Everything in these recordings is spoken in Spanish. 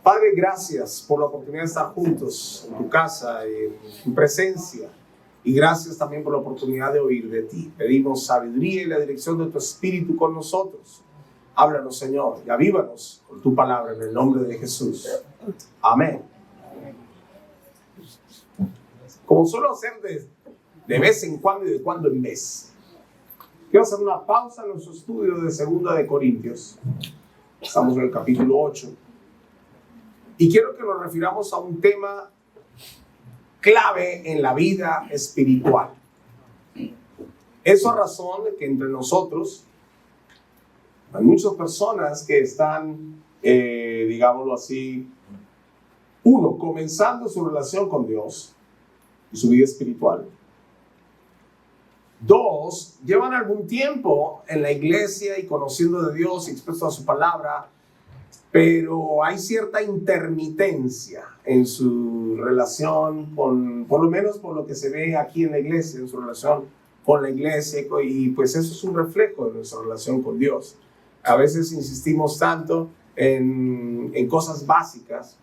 Padre, gracias por la oportunidad de estar juntos en tu casa, en tu presencia. Y gracias también por la oportunidad de oír de ti. Pedimos sabiduría y la dirección de tu Espíritu con nosotros. Háblanos, Señor, y avívanos con tu palabra en el nombre de Jesús. Amén. Como suelo hacer de vez en cuando y de cuando en vez, quiero hacer una pausa en nuestro estudio de 2 de Corintios. Estamos en el capítulo 8. Y quiero que nos refiramos a un tema clave en la vida espiritual. Es la razón de que entre nosotros hay muchas personas que están, digámoslo así, uno, comenzando su relación con Dios y su vida espiritual. Dos, llevan algún tiempo en la iglesia y conociendo de Dios y expuesto a su palabra, pero hay cierta intermitencia en su relación con, por lo menos por lo que se ve aquí en la iglesia, en su relación con la iglesia, y pues eso es un reflejo de nuestra relación con Dios. A veces insistimos tanto en cosas básicas,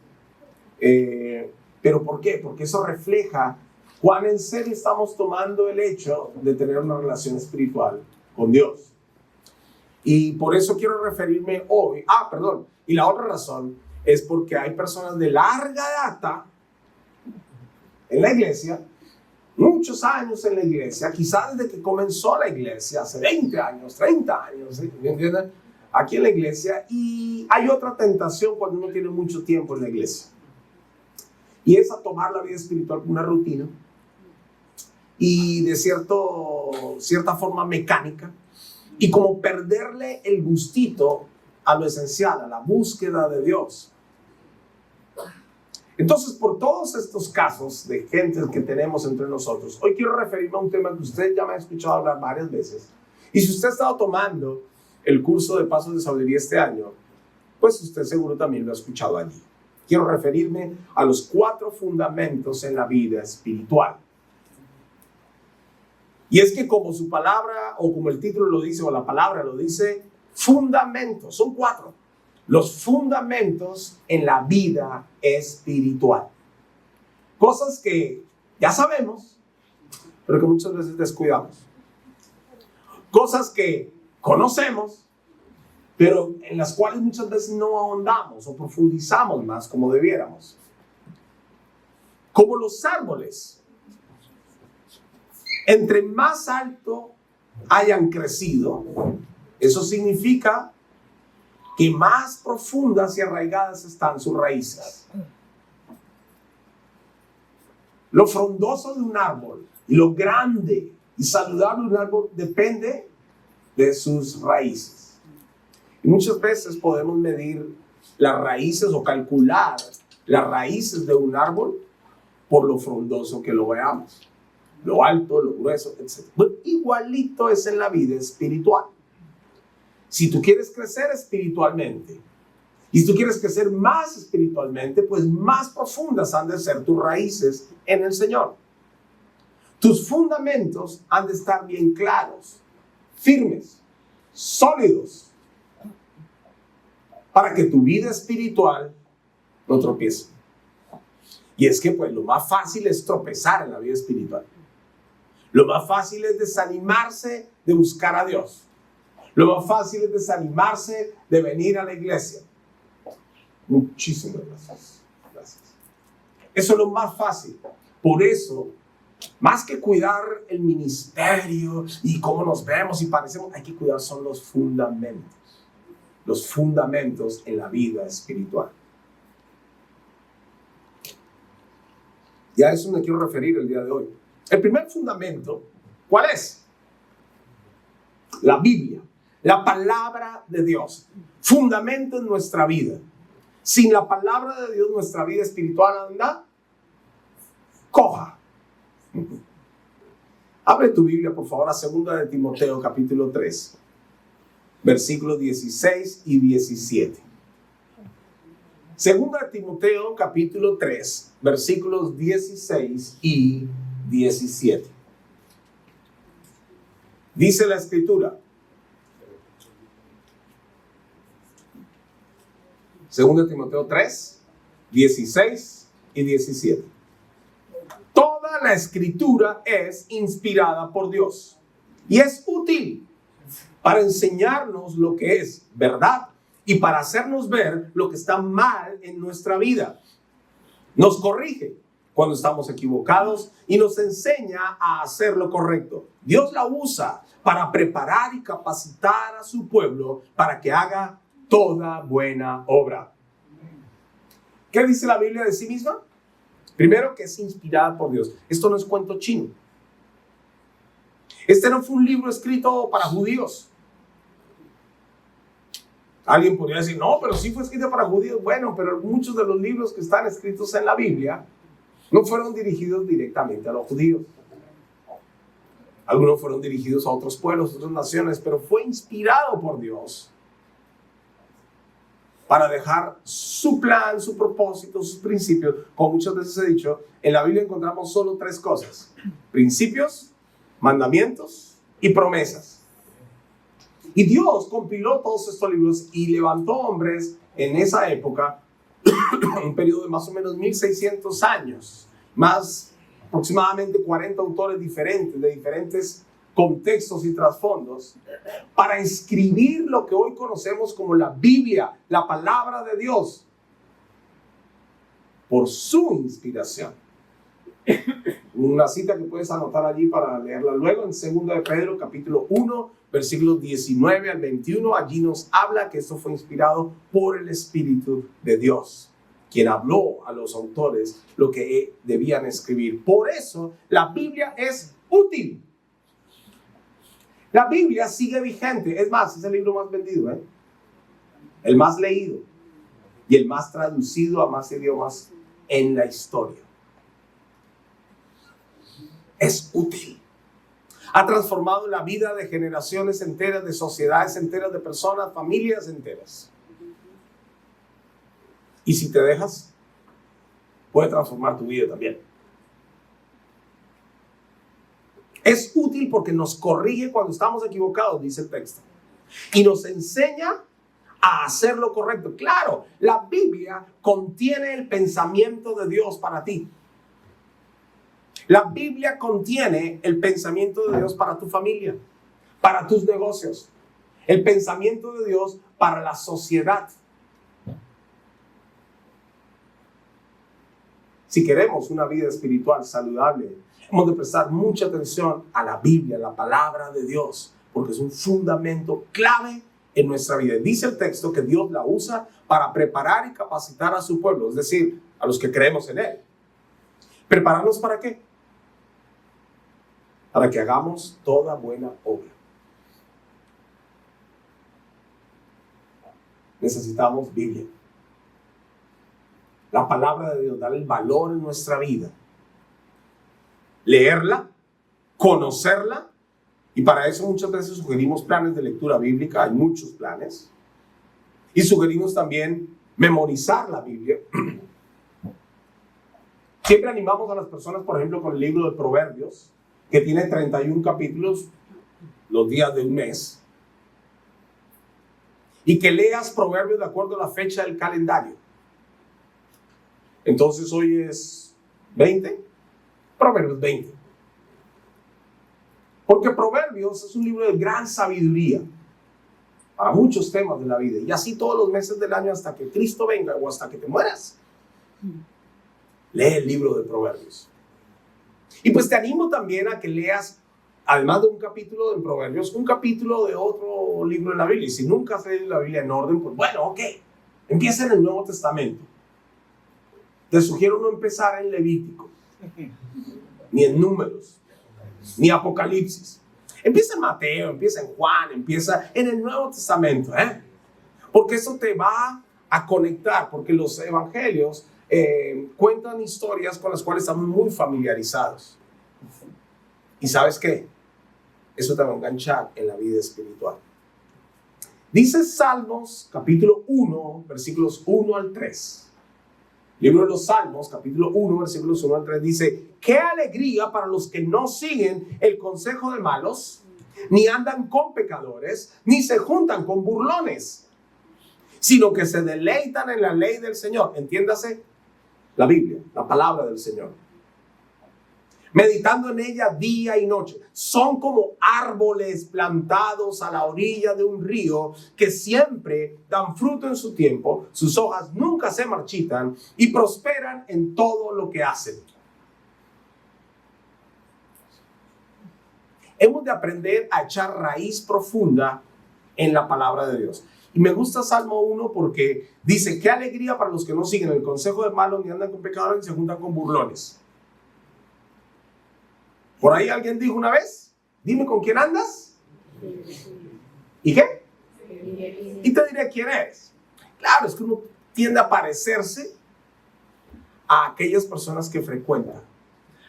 pero ¿por qué? Porque eso refleja cuán en serio estamos tomando el hecho de tener una relación espiritual con Dios. Y por eso quiero referirme hoy, y la otra razón es porque hay personas de larga data en la iglesia, muchos años en la iglesia, quizás desde que comenzó la iglesia, hace 20 años, 30 años, ¿sí? ¿Me entienden? Aquí en la iglesia, y hay otra tentación cuando uno tiene mucho tiempo en la iglesia, y es a tomar la vida espiritual como una rutina, y de cierta forma mecánica, y como perderle el gustito a lo esencial, a la búsqueda de Dios. Entonces, por todos estos casos de gente que tenemos entre nosotros, hoy quiero referirme a un tema que usted ya me ha escuchado hablar varias veces. Y si usted ha estado tomando el curso de Pasos de Sabiduría este año, pues usted seguro también lo ha escuchado allí. Quiero referirme a los 4 fundamentos en la vida espiritual. Y es que como su palabra, o como el título lo dice, o la palabra lo dice, fundamentos, son 4. Los fundamentos en la vida espiritual. Cosas que ya sabemos, pero que muchas veces descuidamos. Cosas que conocemos, pero en las cuales muchas veces no ahondamos o profundizamos más como debiéramos. Como los árboles. Entre más alto hayan crecido, eso significa que más profundas y arraigadas están sus raíces. Lo frondoso de un árbol y lo grande y saludable de un árbol depende de sus raíces. Y muchas veces podemos medir las raíces o calcular las raíces de un árbol por lo frondoso que lo veamos. Lo alto, lo grueso, etc. Bueno, igualito es en la vida espiritual. Si tú quieres crecer espiritualmente, y si tú quieres crecer más espiritualmente, pues más profundas han de ser tus raíces en el Señor. Tus fundamentos han de estar bien claros, firmes, sólidos, para que tu vida espiritual no tropiece. Y es que pues lo más fácil es tropezar en la vida espiritual. Lo más fácil es desanimarse de buscar a Dios. Lo más fácil es desanimarse de venir a la iglesia. Muchísimas gracias. Eso es lo más fácil. Por eso, más que cuidar el ministerio y cómo nos vemos y parecemos, hay que cuidar son los fundamentos. Los fundamentos en la vida espiritual. Y a eso me quiero referir el día de hoy. El primer fundamento, ¿cuál es? La Biblia, la palabra de Dios, fundamento en nuestra vida. Sin la palabra de Dios, nuestra vida espiritual anda coja. Abre tu Biblia, por favor, a 2 de Timoteo, capítulo 3, versículos 16 y 17. 2 de Timoteo, capítulo 3, versículos 16 y 17. Dice la Escritura. 2 de Timoteo 3, 16 y 17. Toda la escritura es inspirada por Dios y es útil para enseñarnos lo que es verdad y para hacernos ver lo que está mal en nuestra vida. Nos corrige cuando estamos equivocados y nos enseña a hacer lo correcto. Dios la usa para preparar y capacitar a su pueblo para que haga toda buena obra. ¿Qué dice la Biblia de sí misma? Primero, que es inspirada por Dios. Esto no es cuento chino. Este no fue un libro escrito para judíos. Alguien podría decir, no, pero sí fue escrito para judíos. Bueno, pero muchos de los libros que están escritos en la Biblia no fueron dirigidos directamente a los judíos. Algunos fueron dirigidos a otros pueblos, a otras naciones, pero fue inspirado por Dios para dejar su plan, su propósito, sus principios. Como muchas veces he dicho, en la Biblia encontramos solo 3 cosas: principios, mandamientos y promesas. Y Dios compiló todos estos libros y levantó hombres en esa época, un periodo de más o menos 1600 años, más aproximadamente 40 autores diferentes, de diferentes contextos y trasfondos, para escribir lo que hoy conocemos como la Biblia, la palabra de Dios, por su inspiración. Una cita que puedes anotar allí para leerla luego, en 2 de Pedro, capítulo 1, versículos 19 al 21, allí nos habla que esto fue inspirado por el Espíritu de Dios, quien habló a los autores lo que debían escribir. Por eso la Biblia es útil. La Biblia sigue vigente. Es más, es el libro más vendido, el más leído y el más traducido a más idiomas en la historia. Es útil. Ha transformado la vida de generaciones enteras, de sociedades enteras, de personas, familias enteras. Y si te dejas, puede transformar tu vida también. Es útil porque nos corrige cuando estamos equivocados, dice el texto. Y nos enseña a hacer lo correcto. Claro, la Biblia contiene el pensamiento de Dios para ti. La Biblia contiene el pensamiento de Dios para tu familia, para tus negocios. El pensamiento de Dios para la sociedad. Si queremos una vida espiritual saludable, hemos de prestar mucha atención a la Biblia, la palabra de Dios, porque es un fundamento clave en nuestra vida. Dice el texto que Dios la usa para preparar y capacitar a su pueblo, es decir, a los que creemos en Él. ¿Prepararnos para qué? Para que hagamos toda buena obra. Necesitamos Biblia. La palabra de Dios, darle el valor en nuestra vida. Leerla, conocerla, y para eso muchas veces sugerimos planes de lectura bíblica, hay muchos planes, y sugerimos también memorizar la Biblia. Siempre animamos a las personas, por ejemplo, con el libro de Proverbios, que tiene 31 capítulos, los días de un mes, y que leas Proverbios de acuerdo a la fecha del calendario. Entonces hoy es 20, Proverbios 20. Porque Proverbios es un libro de gran sabiduría para muchos temas de la vida. Y así todos los meses del año hasta que Cristo venga o hasta que te mueras. Lee el libro de Proverbios. Y pues te animo también a que leas, además de un capítulo de Proverbios, un capítulo de otro libro en la Biblia. Y si nunca has leído la Biblia en orden, pues bueno, ok. Empieza en el Nuevo Testamento. Te sugiero no empezar en Levítico, ni en Números, ni Apocalipsis. Empieza en Mateo, empieza en Juan, empieza en el Nuevo Testamento, porque eso te va a conectar, porque los evangelios cuentan historias con las cuales estamos muy familiarizados. ¿Y sabes qué? Eso te va a enganchar en la vida espiritual. Dice Salmos, capítulo 1, versículos 1 al 3. Libro de los Salmos, capítulo 1, versículos 1 al 3, dice: ¡qué alegría para los que no siguen el consejo de malos, ni andan con pecadores, ni se juntan con burlones, sino que se deleitan en la ley del Señor! Entiéndase, La Biblia, la palabra del Señor. Meditando en ella día y noche. Son como árboles plantados a la orilla de un río que siempre dan fruto en su tiempo, sus hojas nunca se marchitan y prosperan en todo lo que hacen. Hemos de aprender a echar raíz profunda en la palabra de Dios. Y me gusta Salmo 1 porque dice, qué alegría para los que no siguen el consejo de malos, ni andan con pecadores, ni se juntan con burlones. Por ahí alguien dijo una vez, dime con quién andas. ¿Y qué? Y te diré quién eres. Claro, es que uno tiende a parecerse a aquellas personas que frecuentan,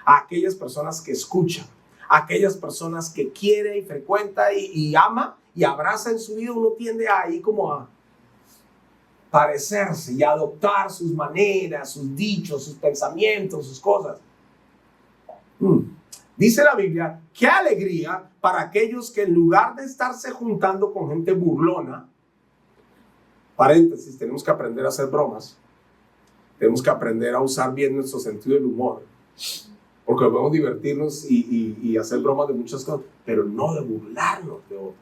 a aquellas personas que escuchan, a aquellas personas que quiere y frecuenta y ama y abraza en su vida. Uno tiende ahí como a parecerse y a adoptar sus maneras, sus dichos, sus pensamientos, sus cosas. Dice la Biblia, qué alegría para aquellos que en lugar de estarse juntando con gente burlona, paréntesis, tenemos que aprender a hacer bromas, tenemos que aprender a usar bien nuestro sentido del humor, porque podemos divertirnos y hacer bromas de muchas cosas, pero no de burlarnos de otros.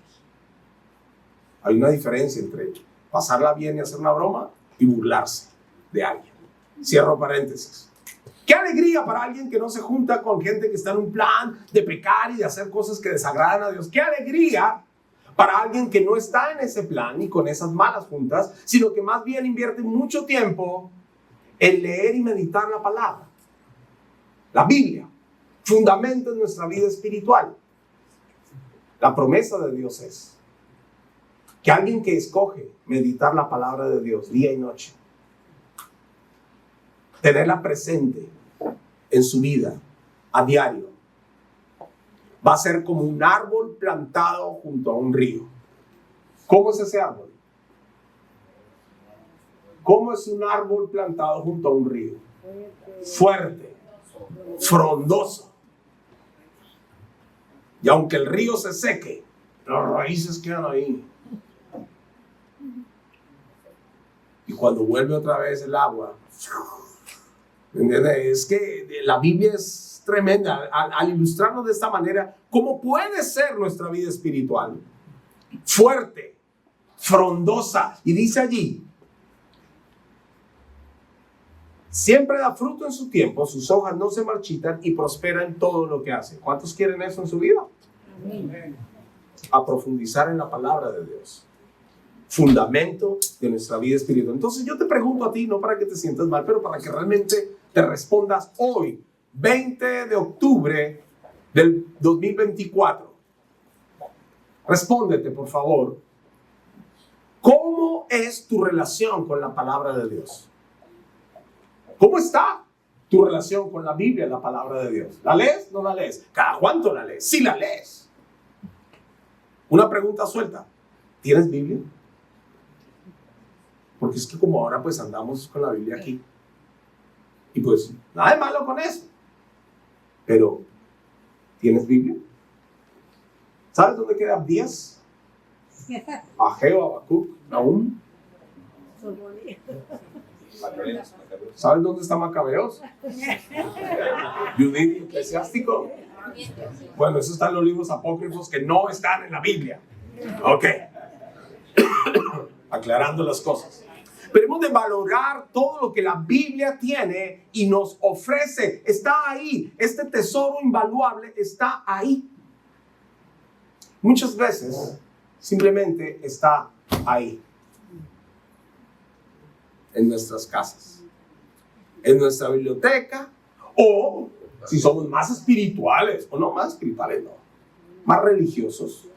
Hay una diferencia entre pasarla bien y hacer una broma y burlarse de alguien. Cierro paréntesis. Qué alegría para alguien que no se junta con gente que está en un plan de pecar y de hacer cosas que desagradan a Dios. Qué alegría para alguien que no está en ese plan y con esas malas juntas, sino que más bien invierte mucho tiempo en leer y meditar la palabra. La Biblia, fundamento en nuestra vida espiritual. La promesa de Dios es que alguien que escoge meditar la palabra de Dios día y noche, tenerla presente en su vida a diario, va a ser como un árbol plantado junto a un río. ¿Cómo es ese árbol? ¿Cómo es un árbol plantado junto a un río? Fuerte, frondoso. Y aunque el río se seque, las raíces quedan ahí. Y cuando vuelve otra vez el agua, ¿me entiendes? Es que la Biblia es tremenda al ilustrarnos de esta manera cómo puede ser nuestra vida espiritual. Fuerte, frondosa. Y dice allí, siempre da fruto en su tiempo, sus hojas no se marchitan y prospera en todo lo que hace. ¿Cuántos quieren eso en su vida? Amén. A profundizar en la palabra de Dios. Fundamento de nuestra vida espiritual. Entonces yo te pregunto a ti, no para que te sientas mal, pero para que realmente te respondas hoy, 20 de octubre del 2024. Respóndete, por favor. ¿Cómo es tu relación con la palabra de Dios? ¿Cómo está tu relación con la Biblia, la palabra de Dios? ¿La lees? ¿No la lees? ¿Cada cuánto la lees? Sí la lees. Una pregunta suelta. ¿Tienes Biblia? Porque es que como ahora pues andamos con la Biblia aquí. Y pues nada de malo con eso. Pero, ¿tienes Biblia? ¿Sabes dónde queda Abdías? Ageo, Habacuc, Nahum. ¿Sabes dónde está Macabeos? Judith y Eclesiástico. Bueno, eso está en los libros apócrifos que no están en la Biblia. Ok. Aclarando las cosas. Pero hemos de valorar todo lo que la Biblia tiene y nos ofrece. Está ahí. Este tesoro invaluable está ahí. Muchas veces simplemente está ahí. En nuestras casas. En nuestra biblioteca. O si somos más espirituales. O no, más espirituales no. Más religiosos.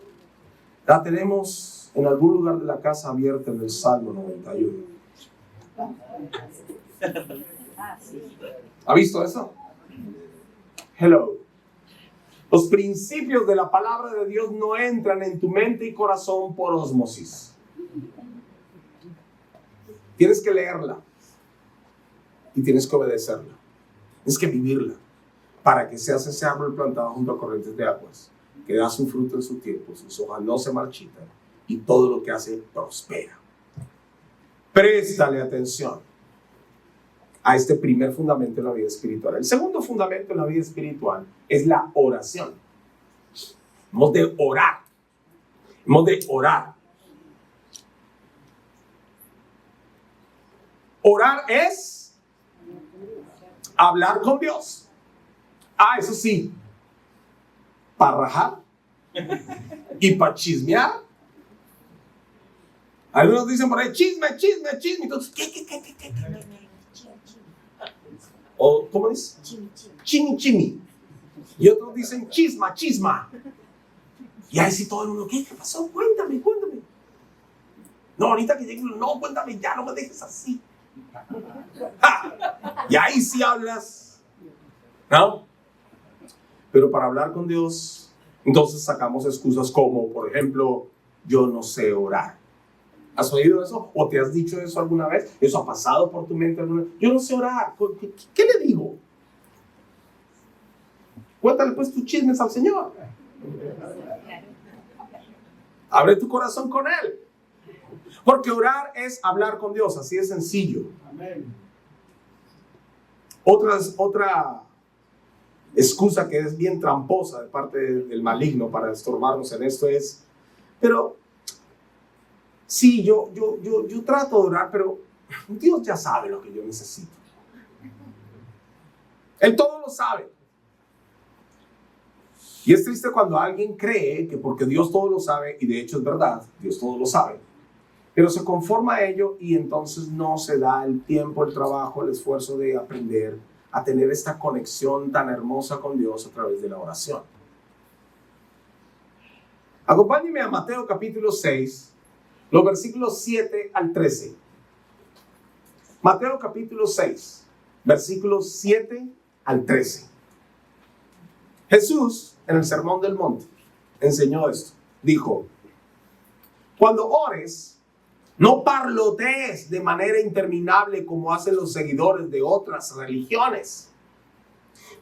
La tenemos en algún lugar de la casa abierta en el Salmo 91. ¿Ha visto eso? Hello. Los principios de la palabra de Dios no entran en tu mente y corazón por ósmosis. Tienes que leerla y tienes que obedecerla. Tienes que vivirla para que seas ese árbol plantado junto a corrientes de aguas, que da su fruto en su tiempo, sus hojas no se marchitan y todo lo que hace prospera. Préstale atención. a este primer fundamento en la vida espiritual. El segundo fundamento en la vida espiritual es la oración. Hemos de orar. Hemos de orar. Orar es hablar con Dios. Eso sí, para rajar y para chismear. Algunos dicen por ahí, chisme. Entonces, ¿qué? O, ¿cómo dice? Chimi. Y otros dicen, chisma. Y ahí sí todo el mundo, ¿qué pasó? Cuéntame. No, ahorita que llegue, no, cuéntame ya, no me dejes así. Y ahí sí hablas, ¿no? Pero para hablar con Dios, entonces sacamos excusas como, por ejemplo, yo no sé orar. ¿Has oído eso? ¿O te has dicho eso alguna vez? ¿Eso ha pasado por tu mente alguna vez? Yo no sé orar. ¿Qué le digo? Cuéntale pues tus chismes al Señor. Abre tu corazón con Él. Porque orar es hablar con Dios, así de sencillo. Otra excusa que es bien tramposa de parte del maligno para estorbarnos en esto es, pero sí, yo trato de orar, pero Dios ya sabe lo que yo necesito. Él todo lo sabe. Y es triste cuando alguien cree que porque Dios todo lo sabe, y de hecho es verdad, Dios todo lo sabe, pero se conforma a ello y entonces no se da el tiempo, el trabajo, el esfuerzo de aprender a tener esta conexión tan hermosa con Dios a través de la oración. Acompáñenme a Mateo capítulo 6, los versículos 7 al 13. Mateo capítulo 6, versículos 7 al 13. Jesús, en el Sermón del Monte, enseñó esto. Dijo, cuando ores, no parlotees de manera interminable como hacen los seguidores de otras religiones.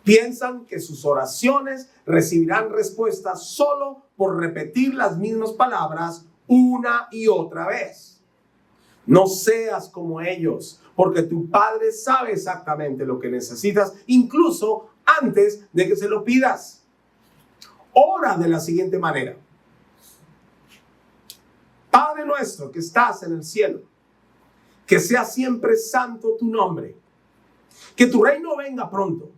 Piensan que sus oraciones recibirán respuesta solo por repetir las mismas palabras una y otra vez. No seas como ellos, porque tu Padre sabe exactamente lo que necesitas, incluso antes de que se lo pidas. Ora de la siguiente manera. Padre nuestro que estás en el cielo, que sea siempre santo tu nombre, que tu reino venga pronto,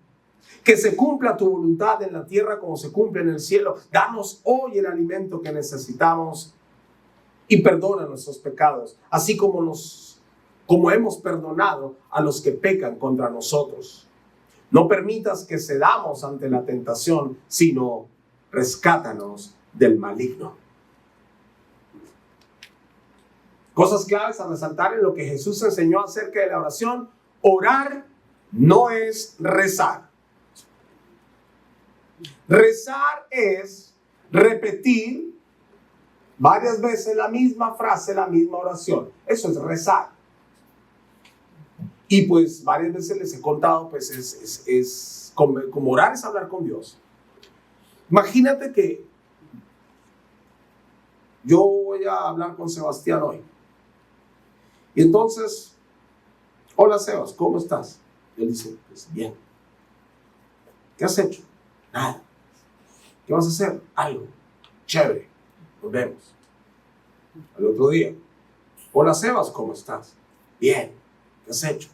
que se cumpla tu voluntad en la tierra como se cumple en el cielo. Danos hoy el alimento que necesitamos y perdona nuestros pecados, así como hemos perdonado a los que pecan contra nosotros. No permitas que cedamos ante la tentación, sino rescátanos del maligno. Cosas claves a resaltar en lo que Jesús enseñó acerca de la oración. Orar no es rezar. Rezar es repetir varias veces la misma frase, la misma oración. Eso es rezar. Y pues varias veces les he contado, pues es como orar es hablar con Dios. Imagínate que yo voy a hablar con Sebastián hoy. Y entonces, hola Sebas, ¿cómo estás? Y él dice, pues bien. ¿Qué has hecho? Nada. ¿Qué vas a hacer? Algo. Chévere. Nos vemos. Al otro día, hola Sebas, ¿cómo estás? Bien. ¿Qué has hecho?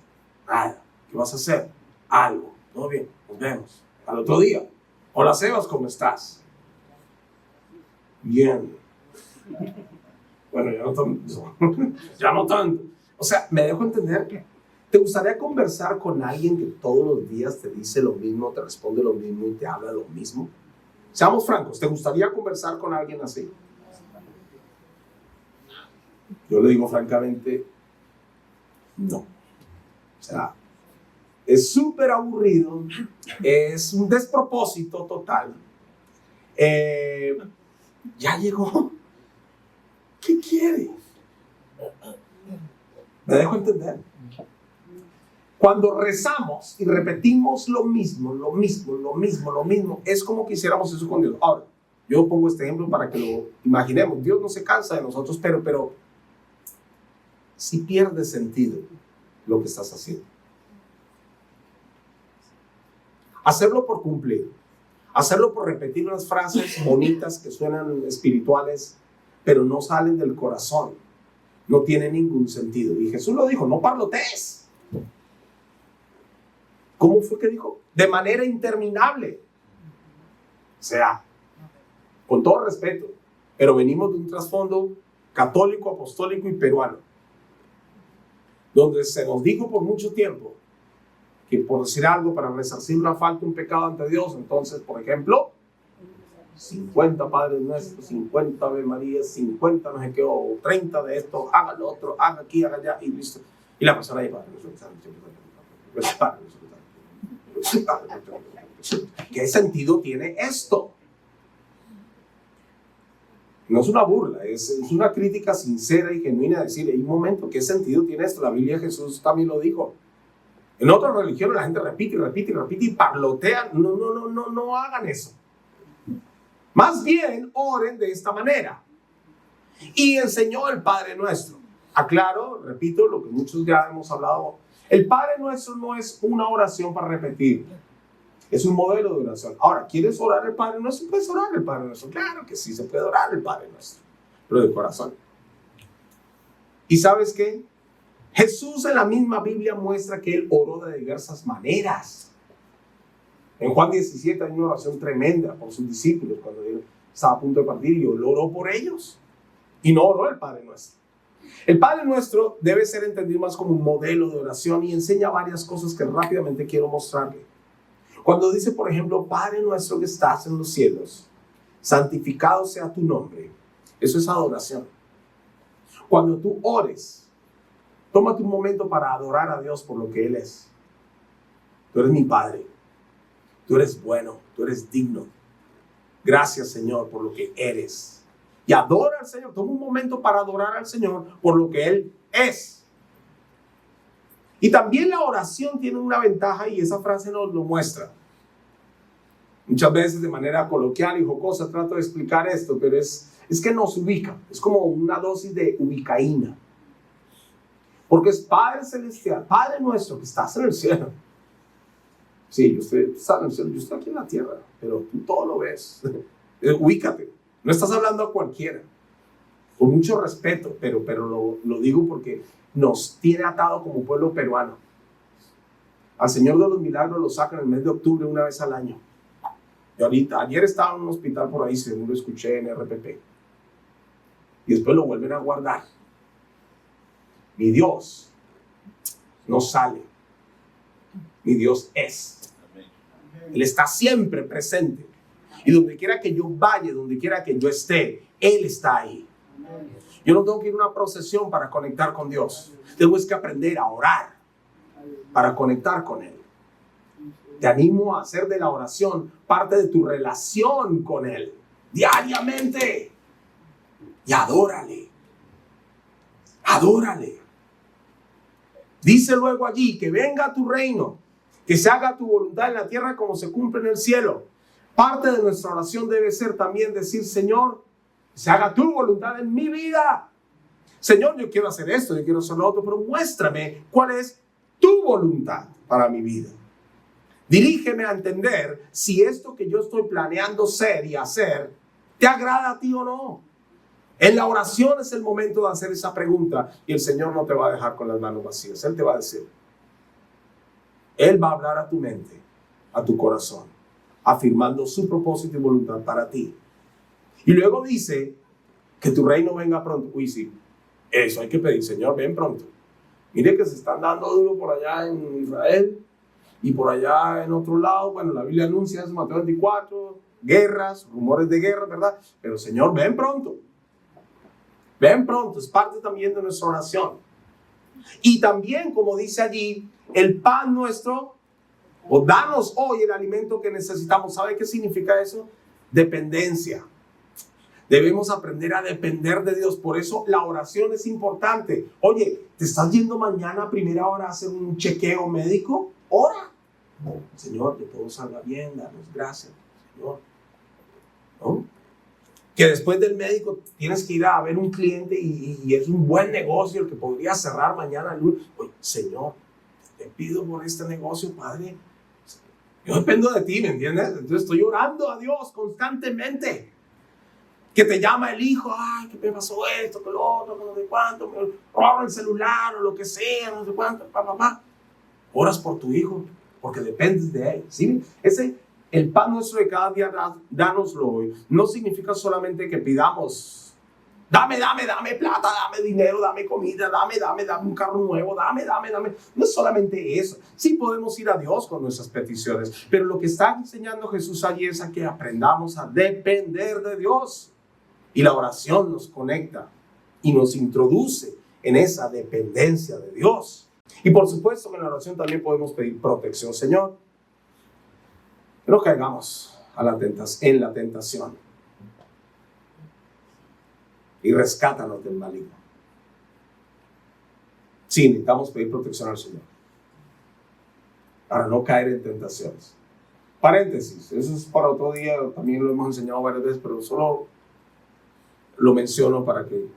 Nada. ¿Qué vas a hacer? Algo. Todo bien. Nos vemos. Al otro día, hola Sebas, ¿cómo estás? Bien. Bueno, ya no tanto. O sea, me dejo entender. ¿Te gustaría conversar con alguien que todos los días te dice lo mismo, te responde lo mismo y te habla lo mismo? Seamos francos, ¿te gustaría conversar con alguien así? Yo le digo francamente, no. O sea, es súper aburrido, es un despropósito total. Ya llegó. ¿Qué quiere? Me dejo entender. Cuando rezamos y repetimos lo mismo, es como que hiciéramos eso con Dios. Ahora, yo pongo este ejemplo para que lo imaginemos. Dios no se cansa de nosotros, pero si pierde sentido lo que estás haciendo. Hacerlo por cumplir. Hacerlo por repetir unas frases bonitas que suenan espirituales, pero no salen del corazón. No tiene ningún sentido. Y Jesús lo dijo, no parlotees. ¿Cómo fue que dijo? De manera interminable. O sea, con todo respeto, pero venimos de un trasfondo católico, apostólico y peruano, donde se nos dijo por mucho tiempo que por decir algo, para resarcir una falta, un pecado ante Dios, entonces, por ejemplo, 50 Padres Nuestros, 50 Ave María, 50 no sé qué, o 30 de esto, haga lo otro, haga aquí, haga allá, y listo. Y la persona ahí, ¿qué sentido tiene esto? No es una burla, es una crítica sincera y genuina, decir, hay un momento, ¿qué sentido tiene esto? La Biblia, Jesús también lo dijo. En otras religiones la gente repite y repite y repite y parlotean. No hagan eso. Más bien, oren de esta manera. Y enseñó el Padre Nuestro. Aclaro, repito, lo que muchos ya hemos hablado. El Padre Nuestro no es una oración para repetir. Es un modelo de oración. Ahora, ¿quieres orar el Padre Nuestro? Puedes orar el Padre Nuestro. Claro que sí, se puede orar el Padre Nuestro. Pero de corazón. ¿Y sabes qué? Jesús en la misma Biblia muestra que Él oró de diversas maneras. En Juan 17 hay una oración tremenda por sus discípulos cuando Él estaba a punto de partir y Él oró por ellos. Y no oró el Padre Nuestro. El Padre Nuestro debe ser entendido más como un modelo de oración y enseña varias cosas que rápidamente quiero mostrarle. Cuando dice, por ejemplo, Padre Nuestro que estás en los cielos, santificado sea tu nombre. Eso es adoración. Cuando tú ores, tómate un momento para adorar a Dios por lo que Él es. Tú eres mi Padre. Tú eres bueno. Tú eres digno. Gracias, Señor, por lo que eres. Y adora al Señor. Toma un momento para adorar al Señor por lo que Él es. Y también la oración tiene una ventaja y esa frase nos lo muestra. Muchas veces de manera coloquial y jocosa trato de explicar esto, pero es que nos ubica. Es como una dosis de ubicaína. Porque es Padre Celestial, Padre Nuestro que estás en el cielo. Sí, yo estoy en el cielo, yo estoy aquí en la tierra, pero tú todo lo ves. Ubícate. No estás hablando a cualquiera. Con mucho respeto, pero lo digo porque nos tiene atado como pueblo peruano. Al Señor de los Milagros lo sacan en el mes de octubre una vez al año. Y ayer estaba en un hospital por ahí, según lo escuché en RPP. Y después lo vuelven a guardar. Mi Dios no sale. Mi Dios es. Él está siempre presente. Y donde quiera que yo vaya, donde quiera que yo esté, Él está ahí. Yo no tengo que ir a una procesión para conectar con Dios. Tengo que aprender a orar para conectar con Él. Te animo a hacer de la oración parte de tu relación con Él. Diariamente. Y adórale. Adórale. Dice luego allí, que venga tu reino, que se haga tu voluntad en la tierra como se cumple en el cielo. Parte de nuestra oración debe ser también decir, Señor, que se haga tu voluntad en mi vida. Señor, yo quiero hacer esto, yo quiero hacer lo otro, pero muéstrame cuál es tu voluntad para mi vida. Dirígeme a entender si esto que yo estoy planeando ser y hacer te agrada a ti o no. En la oración es el momento de hacer esa pregunta y el Señor no te va a dejar con las manos vacías. Él te va a decir. Él va a hablar a tu mente, a tu corazón, afirmando su propósito y voluntad para ti. Y luego dice que tu reino venga pronto. Uy, sí, eso hay que pedir. Señor, ven pronto. Mire que se están dando duro por allá en Israel y por allá en otro lado. Bueno, la Biblia anuncia eso, Mateo 24, guerras, rumores de guerra, ¿verdad? Pero Señor, ven pronto. Ven pronto, es parte también de nuestra oración. Y también, como dice allí, el pan nuestro, o danos hoy el alimento que necesitamos. ¿Sabe qué significa eso? Dependencia. Debemos aprender a depender de Dios. Por eso la oración es importante. Oye, ¿te estás yendo mañana a primera hora a hacer un chequeo médico? Ora. Señor, que todo salga bien, danos gracias, Señor. ¿No? Que después del médico tienes que ir a ver un cliente y es un buen negocio el que podría cerrar mañana. Oye, Señor, te pido por este negocio, Padre, Yo dependo de ti, ¿me entiendes? Entonces estoy orando a Dios constantemente. Que te llama el hijo, ay, que me pasó esto, que lo otro, que no sé cuánto, me robaron el celular o lo que sea, no sé cuánto, papá. Oras por tu hijo, porque dependes de él, ¿sí? El pan nuestro de cada día, dánoslo hoy, no significa solamente que pidamos, dame plata, dame dinero, dame comida, dame un carro nuevo, dame. No es solamente eso. Sí podemos ir a Dios con nuestras peticiones, pero lo que está enseñando Jesús allí es a que aprendamos a depender de Dios. Y la oración nos conecta y nos introduce en esa dependencia de Dios. Y por supuesto que en la oración también podemos pedir protección. Señor, que no caigamos en la tentación. Y rescátanos del maligno. Sí, necesitamos pedir protección al Señor para no caer en tentaciones. Paréntesis, eso es para otro día, también lo hemos enseñado varias veces, pero solo lo menciono para que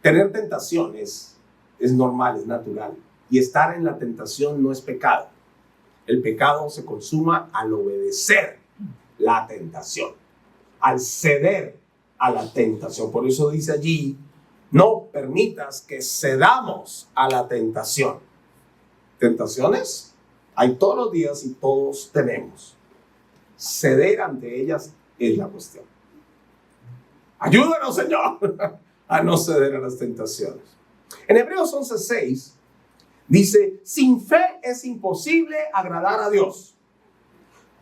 tener tentaciones es normal, es natural. Y estar en la tentación no es pecado. El pecado se consuma al obedecer la tentación, al ceder a la tentación. Por eso dice allí, no permitas que cedamos a la tentación. Tentaciones hay todos los días y todos tenemos. Ceder ante ellas es la cuestión. Ayúdanos, Señor, a no ceder a las tentaciones. En Hebreos 11:6 dice, sin fe es imposible agradar a Dios.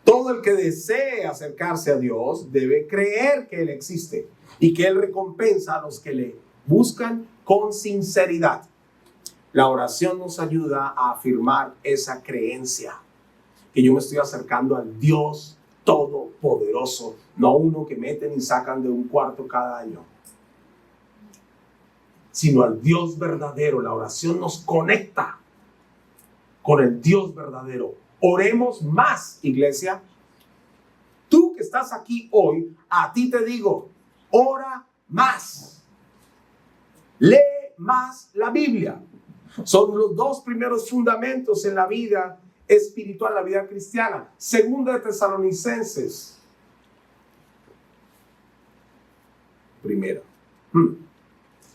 Todo el que desee acercarse a Dios debe creer que Él existe y que Él recompensa a los que le buscan con sinceridad. La oración nos ayuda a afirmar esa creencia, que yo me estoy acercando al Dios todopoderoso, no uno que meten y sacan de un cuarto cada año, sino al Dios verdadero. La oración nos conecta con el Dios verdadero. Oremos más, iglesia. Tú que estás aquí hoy, a ti te digo, ora más. Lee más la Biblia. Son los dos primeros fundamentos en la vida espiritual, la vida cristiana. Segunda de Tesalonicenses. Primera.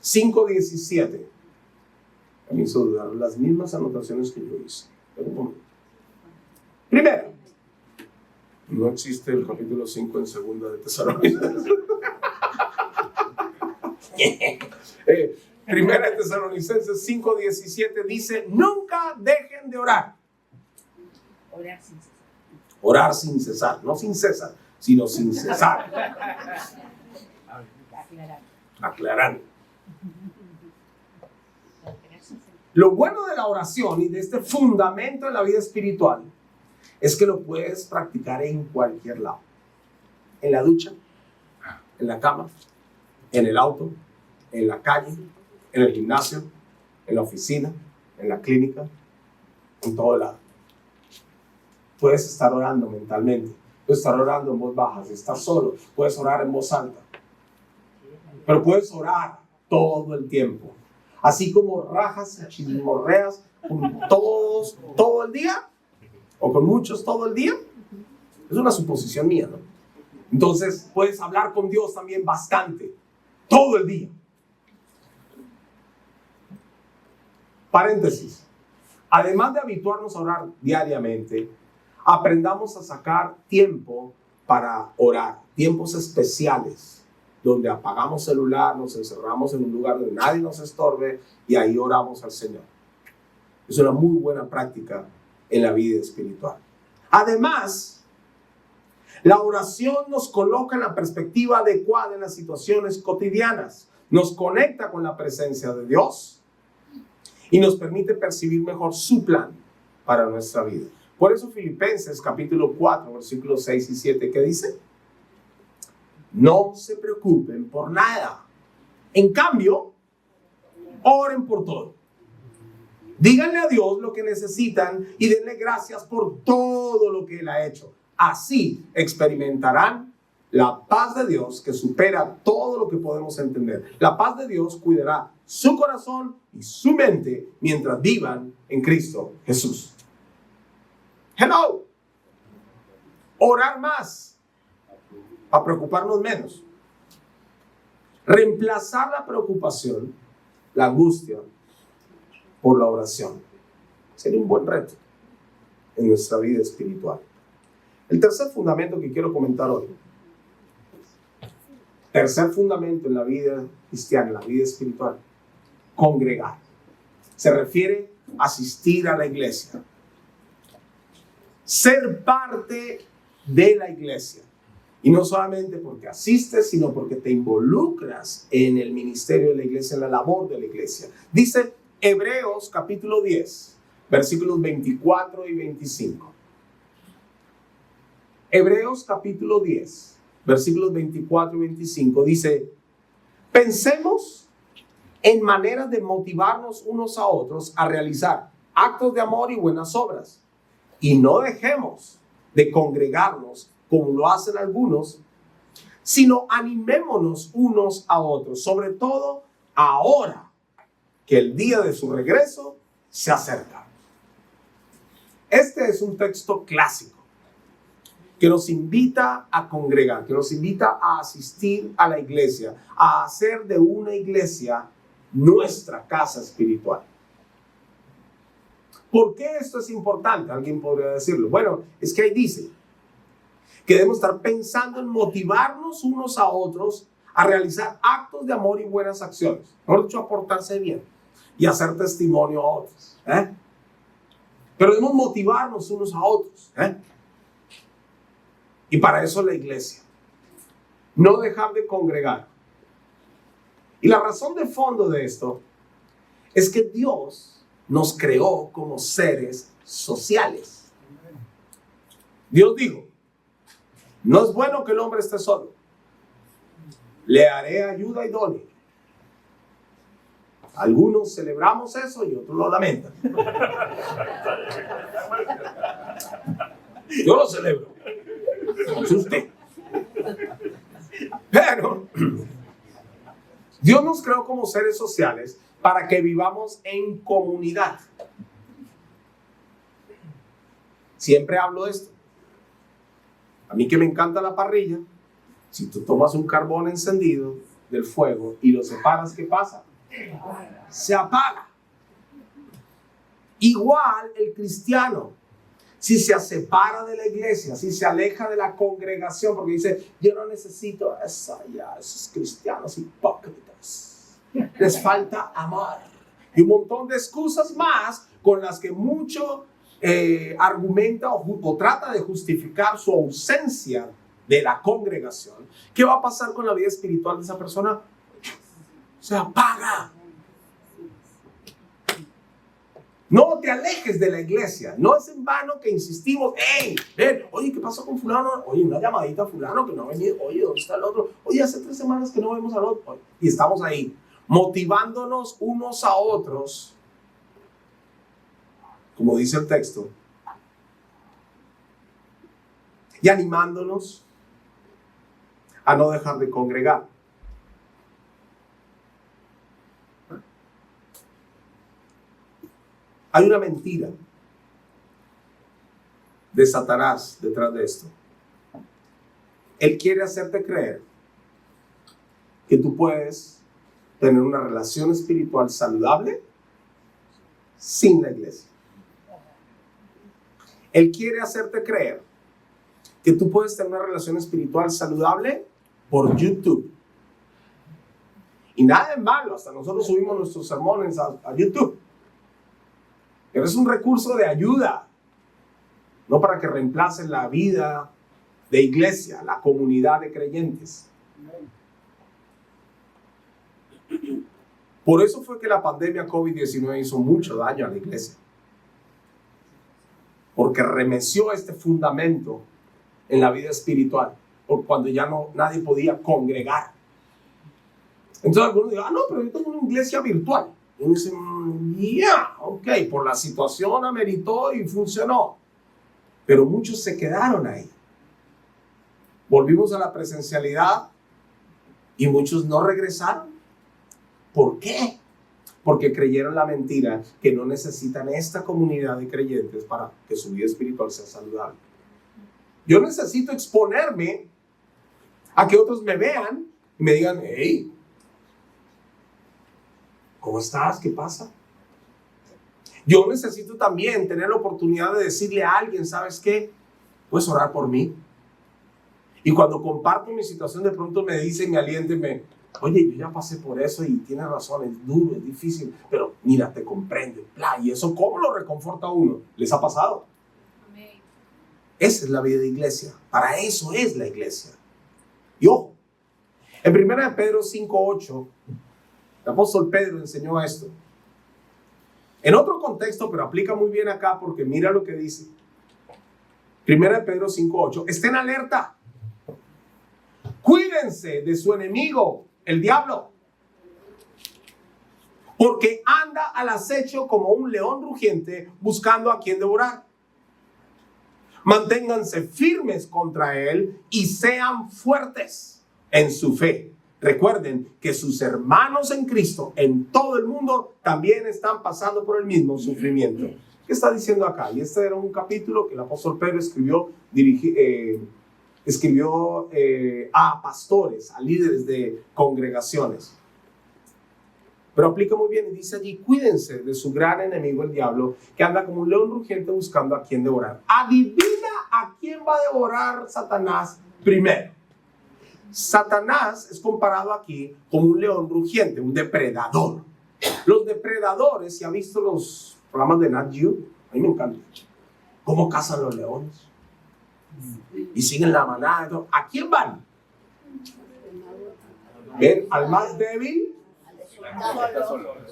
5:17. Me hizo dudar las mismas anotaciones que yo hice. Primera. No existe el capítulo 5 en Segunda de Tesalonicenses. Primera de Tesalonicenses 5:17 dice, nunca dejen de orar. Orar sin cesar. Orar sin cesar, no sin César, sino sin cesar. Aclarando. Lo bueno de la oración y de este fundamento en la vida espiritual es que lo puedes practicar en cualquier lado. En la ducha, en la cama, en el auto, en la calle, en el gimnasio, en la oficina, en la clínica, en todo lado. Puedes estar orando mentalmente, puedes estar orando en voz baja, si estás solo, puedes orar en voz alta. Pero puedes orar todo el tiempo. Así como rajas y chismorreas con todos todo el día, o con muchos todo el día, es una suposición mía, ¿no? Entonces puedes hablar con Dios también bastante, todo el día. Paréntesis. Además de habituarnos a orar diariamente, aprendamos a sacar tiempo para orar, tiempos especiales, donde apagamos celular, nos encerramos en un lugar donde nadie nos estorbe y ahí oramos al Señor. Es una muy buena práctica en la vida espiritual. Además, la oración nos coloca en la perspectiva adecuada en las situaciones cotidianas, nos conecta con la presencia de Dios y nos permite percibir mejor su plan para nuestra vida. Por eso Filipenses capítulo 4, versículos 6 y 7, ¿qué dice? No se preocupen por nada. En cambio, oren por todo. Díganle a Dios lo que necesitan y denle gracias por todo lo que Él ha hecho. Así experimentarán la paz de Dios que supera todo lo que podemos entender. La paz de Dios cuidará su corazón y su mente mientras vivan en Cristo Jesús. Hello. Orar más para preocuparnos menos. Reemplazar la preocupación, la angustia, por la oración. Sería un buen reto en nuestra vida espiritual. El tercer fundamento que quiero comentar hoy. Tercer fundamento en la vida cristiana, en la vida espiritual. Congregar. Se refiere a asistir a la iglesia. Ser parte de la iglesia. Y no solamente porque asistes, sino porque te involucras en el ministerio de la iglesia, en la labor de la iglesia. Dice Hebreos capítulo 10, versículos 24 y 25. Hebreos capítulo 10, versículos 24 y 25 dice: pensemos en maneras de motivarnos unos a otros a realizar actos de amor y buenas obras. Y no dejemos de congregarnos como lo hacen algunos, sino animémonos unos a otros, sobre todo ahora que el día de su regreso se acerca. Este es un texto clásico que nos invita a congregar, que nos invita a asistir a la iglesia, a hacer de una iglesia nuestra casa espiritual. ¿Por qué esto es importante? Alguien podría decirlo. Bueno, es que ahí dice que debemos estar pensando en motivarnos unos a otros a realizar actos de amor y buenas acciones. Mejor dicho, a portarse bien y hacer testimonio a otros. Pero debemos motivarnos unos a otros. Y para eso la iglesia. No dejar de congregar. Y la razón de fondo de esto es que Dios nos creó como seres sociales. Dios dijo: no es bueno que el hombre esté solo. Le haré ayuda idónea. Algunos celebramos eso y otros lo lamentan. Yo lo celebro. Es usted. Pero Dios nos creó como seres sociales para que vivamos en comunidad. Siempre hablo de esto. A mí que me encanta la parrilla, si tú tomas un carbón encendido del fuego y lo separas, ¿qué pasa? Se apaga. Igual el cristiano, si se separa de la iglesia, si se aleja de la congregación, porque dice: yo no necesito esos cristianos hipócritas, les falta amor, y un montón de excusas más con las que mucho argumenta o trata de justificar su ausencia de la congregación. ¿Qué va a pasar con la vida espiritual de esa persona? Se apaga. No te alejes de la iglesia. No es en vano que insistimos: hey, ven, oye, ¿qué pasó con fulano? Oye, una llamadita a fulano que no ha venido. Oye, ¿dónde está el otro? Oye, hace 3 semanas que no vemos al otro. Y estamos ahí, motivándonos unos a otros, como dice el texto, y animándonos a no dejar de congregar. Hay una mentira de Satanás detrás de esto. Él quiere hacerte creer que tú puedes tener una relación espiritual saludable sin la iglesia. Él quiere hacerte creer que tú puedes tener una relación espiritual saludable por YouTube. Y nada de malo, hasta nosotros subimos nuestros sermones a YouTube. Pero es un recurso de ayuda, no para que reemplace la vida de iglesia, la comunidad de creyentes. Por eso fue que la pandemia COVID-19 hizo mucho daño a la iglesia. Porque remeció este fundamento en la vida espiritual, por cuando ya nadie podía congregar. Entonces algunos digan: no, pero yo tengo una iglesia virtual. Y uno dice: ok, por la situación ameritó y funcionó. Pero muchos se quedaron ahí. Volvimos a la presencialidad y muchos no regresaron. ¿Por qué? porque creyeron la mentira que no necesitan esta comunidad de creyentes para que su vida espiritual sea saludable. Yo necesito exponerme a que otros me vean y me digan, hey, ¿cómo estás? ¿Qué pasa? Yo necesito también tener la oportunidad de decirle a alguien, ¿sabes qué? ¿Puedes orar por mí? Y cuando comparto mi situación, de pronto me dicen, me alienten, oye, yo ya pasé por eso y tienes razón, es duro, es difícil, pero mira, te comprende. Y eso, ¿cómo lo reconforta a uno? ¿Les ha pasado? Amén. Esa es la vida de iglesia. Para eso es la iglesia. Y ojo, en 1 Pedro 5:8, el apóstol Pedro enseñó esto. En otro contexto, pero aplica muy bien acá porque mira lo que dice. 1 Pedro 5:8, estén alerta. Cuídense de su enemigo, el diablo, porque anda al acecho como un león rugiente buscando a quien devorar. Manténganse firmes contra él y sean fuertes en su fe. Recuerden que sus hermanos en Cristo en todo el mundo también están pasando por el mismo sufrimiento. ¿Qué está diciendo acá? Y este era un capítulo que el apóstol Pedro escribió a pastores, a líderes de congregaciones. Pero aplica muy bien y dice allí, cuídense de su gran enemigo el diablo, que anda como un león rugiente buscando a quien devorar. Adivina a quién va a devorar Satanás primero. Satanás es comparado aquí como un león rugiente, un depredador. Los depredadores, si ha visto los programas de Nat Geo, a mí me encanta cómo cazan los leones y siguen la manada. ¿A quién van? ¿Ven? Al más débil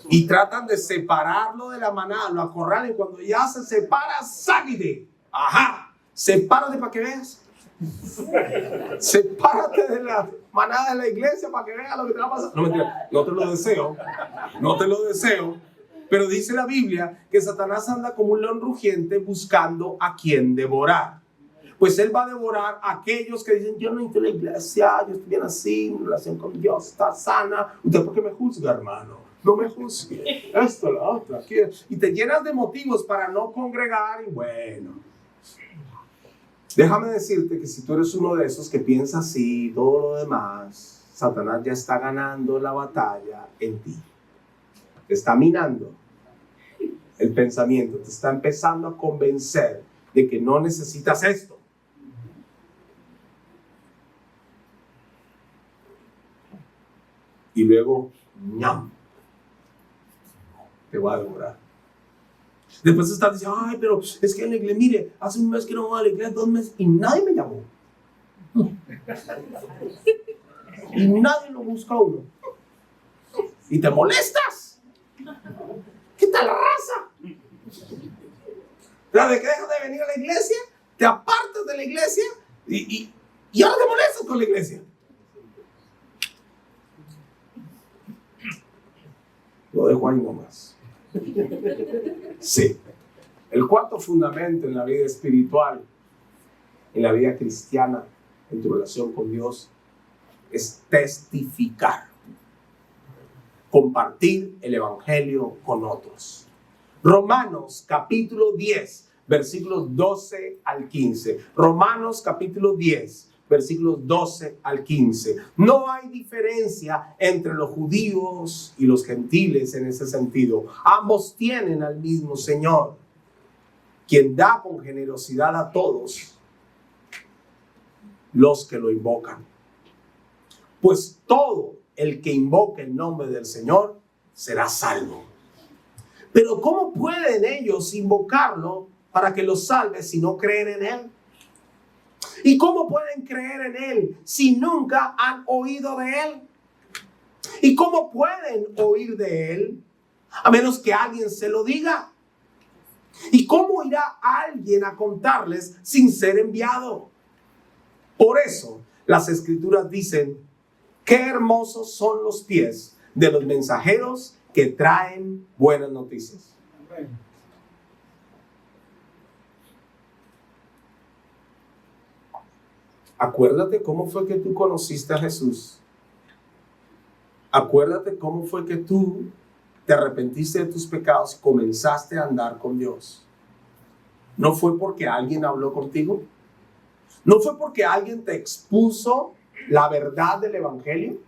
y tratan de separarlo de la manada, lo acorralan y cuando ya se separa, ¡sáquite! ¡Ajá! Sepárate para que veas. Sepárate de la manada de la iglesia para que veas lo que te va a pasar. No, mentira, no te lo deseo, pero dice la Biblia que Satanás anda como un león rugiente buscando a quien devorar. Pues él va a devorar a aquellos que dicen, yo no necesito la iglesia, yo estoy bien así, mi relación con Dios está sana. ¿Usted por qué me juzga, hermano? No me juzgue. Esto, la otra. Aquí. Y te llenas de motivos para no congregar y bueno. Déjame decirte que si tú eres uno de esos que piensa así, todo lo demás, Satanás ya está ganando la batalla en ti. Te está minando el pensamiento, te está empezando a convencer de que no necesitas esto. Y luego, ¡ñam!, te va a devorar. Después estás diciendo, ay, pero es que en la iglesia, mire, hace un mes que no voy a la iglesia, 2 meses, y nadie me llamó. Y nadie lo busca a uno. Y te molestas. ¿Qué tal la raza? De que dejas de venir a la iglesia, te apartas de la iglesia y ahora te molestas con la iglesia. Lo dejo ahí nomás. Sí. El cuarto fundamento en la vida espiritual, en la vida cristiana, en tu relación con Dios, es testificar. Compartir el evangelio con otros. Romanos capítulo 10, versículos 12 al 15. Romanos capítulo 10, versículos 12 al 15. No hay diferencia entre los judíos y los gentiles en ese sentido. Ambos tienen al mismo Señor, quien da con generosidad a todos los que lo invocan. Pues todo el que invoque el nombre del Señor será salvo. Pero ¿cómo pueden ellos invocarlo para que los salve si no creen en Él? ¿Y cómo pueden creer en Él si nunca han oído de Él? ¿Y cómo pueden oír de Él a menos que alguien se lo diga? ¿Y cómo irá alguien a contarles sin ser enviado? Por eso las Escrituras dicen, qué hermosos son los pies de los mensajeros que traen buenas noticias. Acuérdate cómo fue que tú conociste a Jesús. Acuérdate cómo fue que tú te arrepentiste de tus pecados y comenzaste a andar con Dios, ¿no fue porque alguien habló contigo? ¿No fue porque alguien te expuso la verdad del evangelio?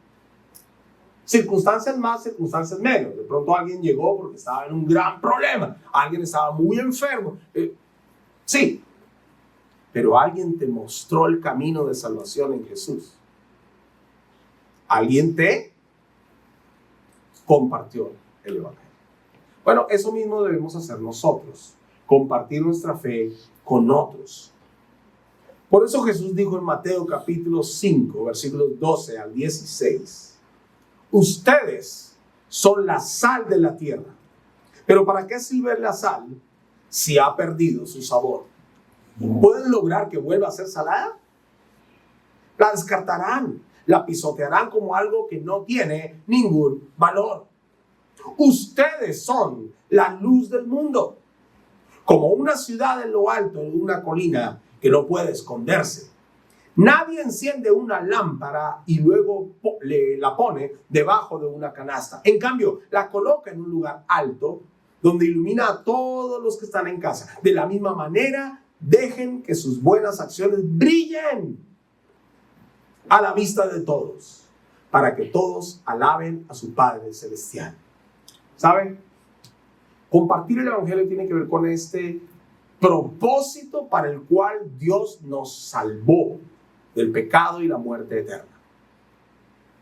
Circunstancias más, circunstancias menos. De pronto alguien llegó porque estaba en un gran problema. Alguien estaba muy enfermo. Sí. Pero alguien te mostró el camino de salvación en Jesús. Alguien te compartió el evangelio. Bueno, eso mismo debemos hacer nosotros. Compartir nuestra fe con otros. Por eso Jesús dijo en Mateo capítulo 5, versículos 12 al 16. Ustedes son la sal de la tierra. Pero ¿para qué sirve la sal si ha perdido su sabor? ¿Pueden lograr que vuelva a ser salada? La descartarán, la pisotearán como algo que no tiene ningún valor. Ustedes son la luz del mundo. Como una ciudad en lo alto de una colina que no puede esconderse. Nadie enciende una lámpara y luego la pone debajo de una canasta. En cambio, la coloca en un lugar alto donde ilumina a todos los que están en casa. De la misma manera, dejen que sus buenas acciones brillen a la vista de todos, para que todos alaben a su Padre Celestial. ¿Saben? Compartir el evangelio tiene que ver con este propósito para el cual Dios nos salvó del pecado y la muerte eterna.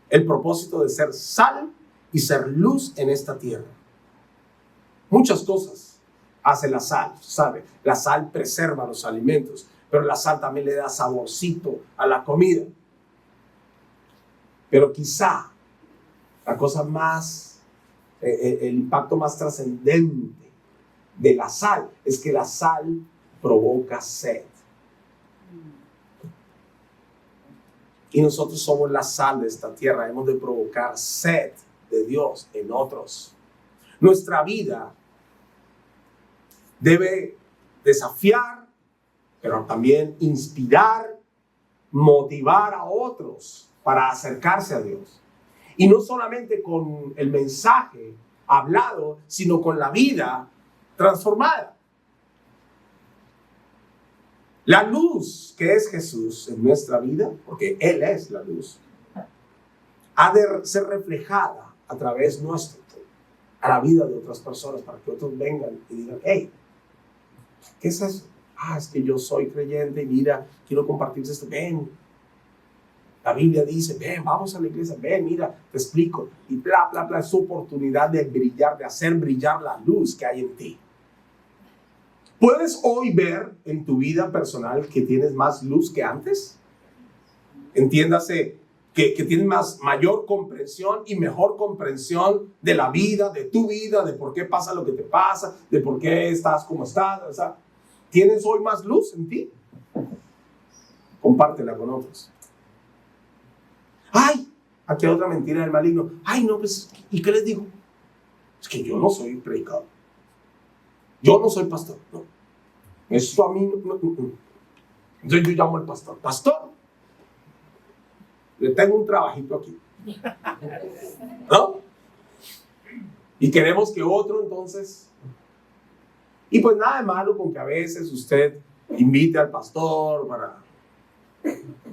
El propósito de ser sal y ser luz en esta tierra. Muchas cosas hace la sal, ¿sabe? La sal preserva los alimentos, pero la sal también le da saborcito a la comida. Pero quizá la cosa más, el impacto más trascendente de la sal es que la sal provoca sed. Y nosotros somos la sal de esta tierra. Hemos de provocar sed de Dios en otros. Nuestra vida debe desafiar, pero también inspirar, motivar a otros para acercarse a Dios. Y no solamente con el mensaje hablado, sino con la vida transformada. La luz que es Jesús en nuestra vida, porque Él es la luz, ha de ser reflejada a través nuestro, a la vida de otras personas, para que otros vengan y digan, hey, ¿qué es eso? Es que yo soy creyente y mira, quiero compartirte esto. Ven, la Biblia dice, ven, vamos a la iglesia, ven, mira, te explico. Y bla, bla, bla, es su oportunidad de brillar, de hacer brillar la luz que hay en ti. ¿Puedes hoy ver en tu vida personal que tienes más luz que antes? Entiéndase que tienes mayor comprensión y mejor comprensión de la vida, de tu vida, de por qué pasa lo que te pasa, de por qué estás como estás. O sea, ¿tienes hoy más luz en ti? Compártela con otros. ¡Ay! Aquí hay otra mentira del maligno. ¡Ay, no! Pues, ¿y qué les digo? Es que yo no soy predicador. Yo no soy pastor, no. Eso a mí no. Entonces yo llamo al pastor. Pastor, le tengo un trabajito aquí. ¿No? Y queremos que otro entonces. Y pues nada de malo con que a veces usted invite al pastor para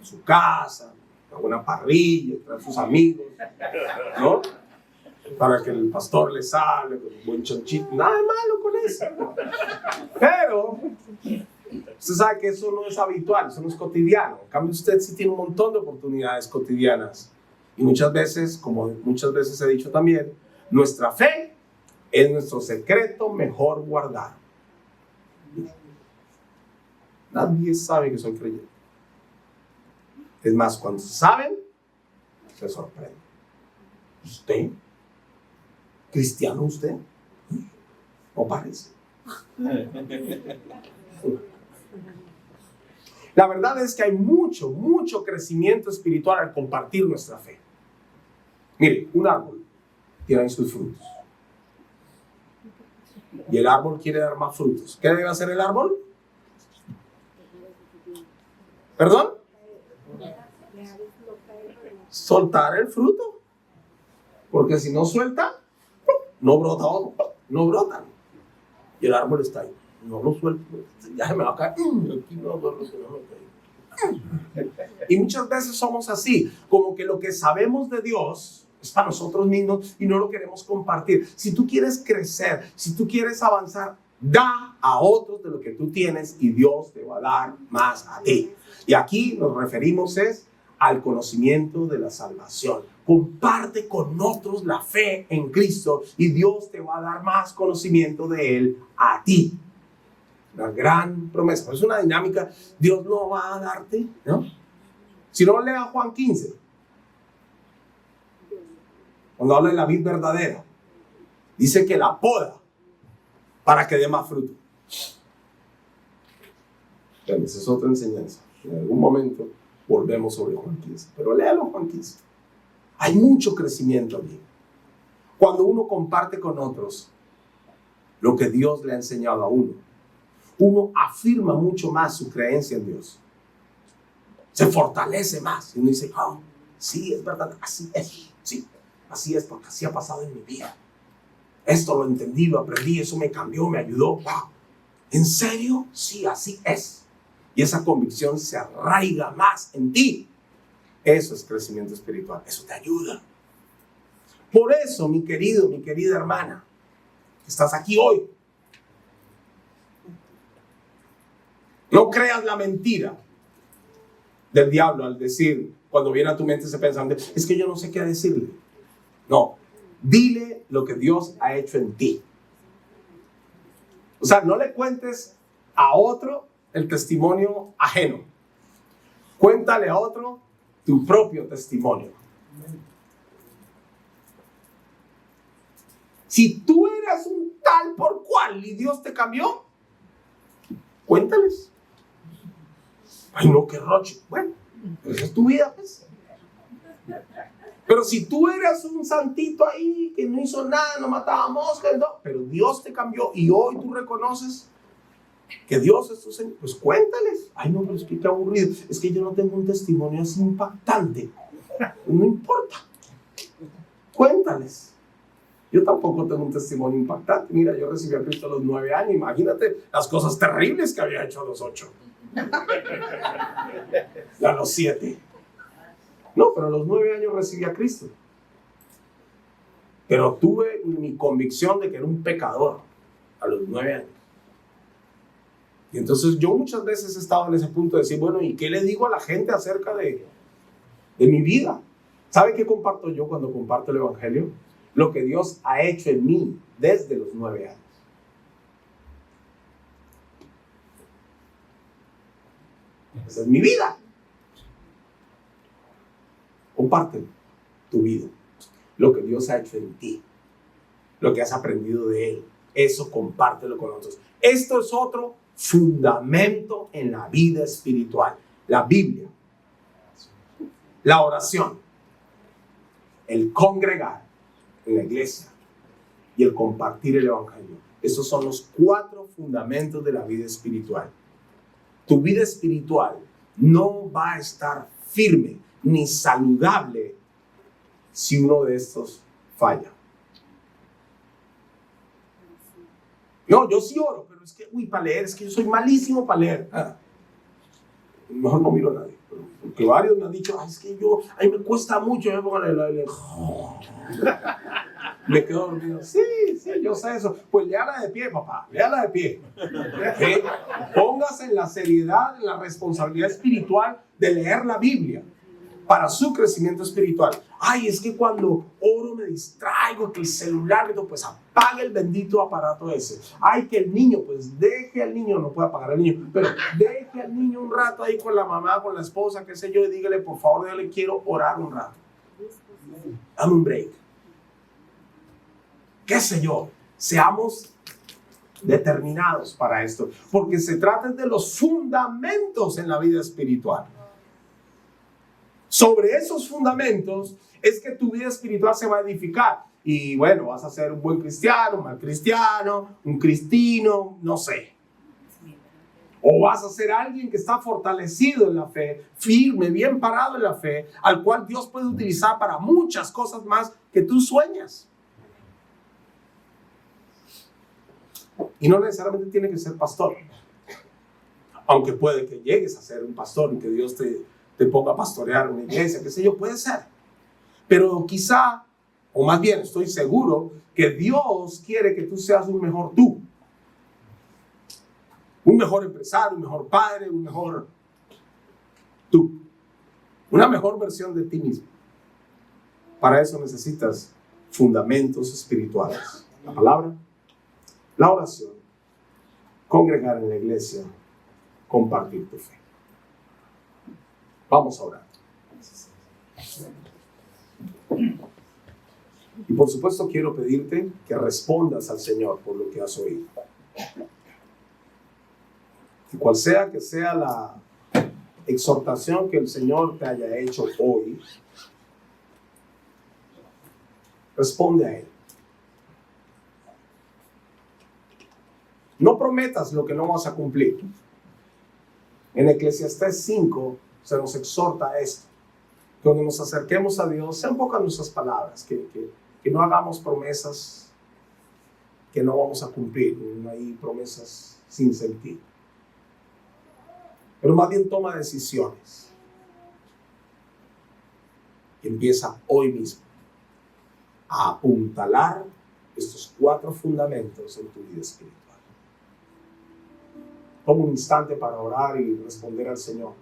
su casa, a una parrilla, para sus amigos, ¿no? Para que el pastor le sale con un buen chanchito. Nada de malo con eso. Pero usted sabe que eso no es habitual, eso no es cotidiano. En cambio, usted sí tiene un montón de oportunidades cotidianas. Y muchas veces, como muchas veces he dicho también, nuestra fe es nuestro secreto mejor guardado. Nadie sabe que soy creyente. Es más, cuando saben, se sorprenden. ¿Usted? ¿Cristiano usted? ¿No parece? La verdad es que hay mucho crecimiento espiritual al compartir nuestra fe. Mire, un árbol tiene sus frutos. Y el árbol quiere dar más frutos. ¿Qué debe hacer el árbol? ¿Perdón? Soltar el fruto. Porque si no suelta, no brota otro, no brotan. Y el árbol está ahí, no lo suelto, ya se me va a caer, aquí no duermo, que no me caigo. Y muchas veces somos así, como que lo que sabemos de Dios es para nosotros mismos y no lo queremos compartir. Si tú quieres crecer, si tú quieres avanzar, da a otros de lo que tú tienes y Dios te va a dar más a ti. Y aquí nos referimos al conocimiento de la salvación. Comparte con otros la fe en Cristo y Dios te va a dar más conocimiento de Él a ti. Una gran promesa. Es una dinámica. Dios no va a darte, ¿no? Si no, lea Juan 15. Cuando habla de la vid verdadera, dice que la poda para que dé más fruto. Bueno, esa es otra enseñanza. En algún momento volvemos sobre Juan 15. Pero léalo Juan 15. Hay mucho crecimiento allí. Cuando uno comparte con otros lo que Dios le ha enseñado a uno, uno afirma mucho más su creencia en Dios. Se fortalece más. Y uno dice, oh, sí, es verdad, así es. Sí, así es porque así ha pasado en mi vida. Esto lo entendí, lo aprendí, eso me cambió, me ayudó. Wow. ¿En serio? Sí, así es. Y esa convicción se arraiga más en ti. Eso es crecimiento espiritual. Eso te ayuda. Por eso, mi querido, mi querida hermana, que estás aquí hoy, no creas la mentira del diablo al decir, cuando viene a tu mente ese pensamiento, es que yo no sé qué decirle. No, dile lo que Dios ha hecho en ti. O sea, no le cuentes a otro el testimonio ajeno. Cuéntale a otro tu propio testimonio. Si tú eras un tal por cual y Dios te cambió, cuéntales. Ay, no, qué roche. Bueno, esa es tu vida, pues. Pero si tú eras un santito ahí que no hizo nada, no mataba moscas, no, pero Dios te cambió y hoy tú reconoces que Dios es tu Señor, pues cuéntales. Ay, no, pero es que qué aburrido. Es que yo no tengo un testimonio así impactante. No importa. Cuéntales. Yo tampoco tengo un testimonio impactante. Mira, yo recibí a Cristo a los 9 años. Imagínate las cosas terribles que había hecho a los 8. Y a los 7. No, pero a los 9 años recibí a Cristo. Pero tuve mi convicción de que era un pecador a los 9 años. Y entonces yo muchas veces he estado en ese punto de decir, bueno, ¿y qué le digo a la gente acerca de mi vida? ¿Sabe qué comparto yo cuando comparto el Evangelio? Lo que Dios ha hecho en mí desde los 9 años. Esa es mi vida. Comparte tu vida. Lo que Dios ha hecho en ti. Lo que has aprendido de Él. Eso compártelo con otros. Esto es otro fundamento en la vida espiritual. La Biblia. La oración. El congregar en la iglesia. Y el compartir el Evangelio. Esos son los 4 fundamentos de la vida espiritual. Tu vida espiritual no va a estar firme ni saludable si uno de estos falla. No, yo sí oro, pero es que, para leer, es que yo soy malísimo para leer. Mejor no miro a nadie. Porque varios me han dicho, es que a mí me cuesta mucho, me pongo a leer. Me quedo dormido. Sí, yo sé eso. Pues léala de pie, papá. Léala de pie. ¿Sí? Póngase en la seriedad, en la responsabilidad espiritual de leer la Biblia para su crecimiento espiritual. Ay, es que cuando oro me distraigo, que el celular, pues apague el bendito aparato ese. Ay, que el niño, pues deje al niño, no puede apagar al niño, pero deje al niño un rato ahí con la mamá, con la esposa, qué sé yo, y dígale, por favor, yo le quiero orar un rato. Dame un break. Qué sé yo, seamos determinados para esto, porque se trata de los fundamentos en la vida espiritual. Sobre esos fundamentos es que tu vida espiritual se va a edificar. Y bueno, vas a ser un buen cristiano, un mal cristiano, un cristino, no sé. O vas a ser alguien que está fortalecido en la fe, firme, bien parado en la fe, al cual Dios puede utilizar para muchas cosas más que tú sueñas. Y no necesariamente tiene que ser pastor. Aunque puede que llegues a ser un pastor y que Dios te ponga a pastorear una iglesia, qué sé yo, puede ser. Pero quizá, o más bien estoy seguro, que Dios quiere que tú seas un mejor tú. Un mejor empresario, un mejor padre, un mejor tú. Una mejor versión de ti mismo. Para eso necesitas fundamentos espirituales. La palabra, la oración, congregar en la iglesia, compartir tu fe. Vamos a orar. Y por supuesto quiero pedirte que respondas al Señor por lo que has oído. Y cual sea que sea la exhortación que el Señor te haya hecho hoy, responde a Él. No prometas lo que no vas a cumplir. En Eclesiastés 5 se nos exhorta a esto. Que cuando nos acerquemos a Dios, sean pocas nuestras palabras, que no hagamos promesas que no vamos a cumplir. No hay promesas sin sentido. Pero más bien toma decisiones. Y empieza hoy mismo a apuntalar estos 4 fundamentos en tu vida espiritual. Toma un instante para orar y responder al Señor.